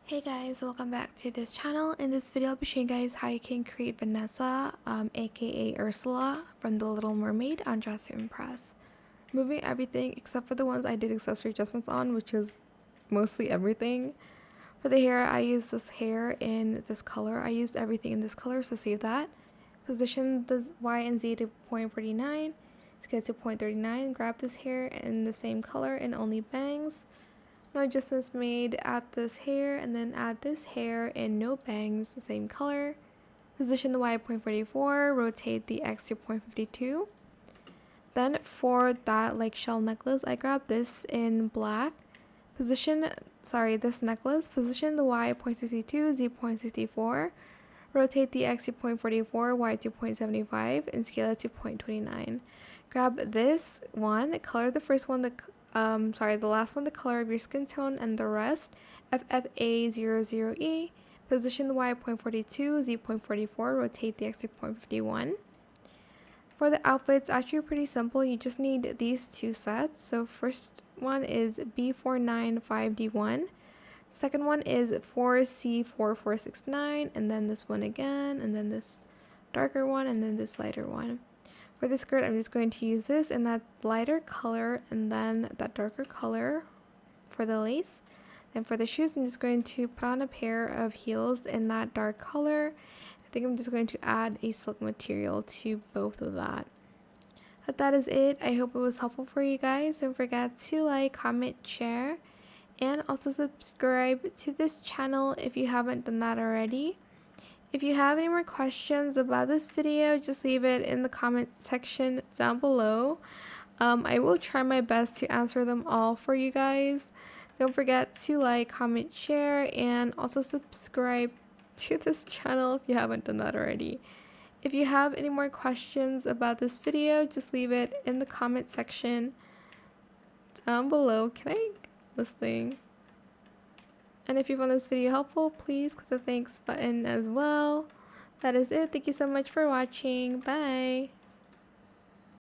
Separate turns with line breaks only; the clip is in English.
Hey guys, welcome back to this channel. In this video, I'll be showing you guys how you can create Vanessa, aka Ursula, from the Little Mermaid on Dress to Impress. Removing everything except for the ones I did accessory adjustments on, which is mostly everything. For the hair, I used this hair in this color. I used everything in this color, so save that. Position the Y and Z to 0.49, scale to 0.39, grab this hair in the same color and only bangs. No adjustments made, add this hair and then add this hair in no bangs, the same color. Position the Y at 0.44, rotate the X to 0.52. Then for that shell necklace, I grabbed this in black. This necklace, position the Y at 0.62, Z 0.64. Rotate the X to 0.44, Y to 0.75, and scale it to 0.29. Grab this one, color the first one, the last one the color of your skin tone, and the rest FFA00E. Position the Y at 0.42, Z 0.44, rotate the X to 0.51. For the outfits, actually pretty simple. You just need these two sets. So first one is B495D1. Second one is 4C4469, and then this one again, and then this darker one, and then this lighter one. For the skirt, I'm just going to use this in that lighter color and then that darker color for the lace. And for the shoes, I'm just going to put on a pair of heels in that dark color. I think I'm just going to add a silk material to both of that. But that is it. I hope it was helpful for you guys. Don't forget to like, comment, share, and also subscribe to this channel if you haven't done that already. If you have any more questions about this video, just leave it in the comment section down below. I will try my best to answer them all for you guys. Don't forget to like, comment, share, and also subscribe to this channel if you haven't done that already. If you have any more questions about this video, just leave it in the comment section down below. Can I get this thing? And if you found this video helpful, please click the thanks button as well. That is it. Thank you so much for watching. Bye.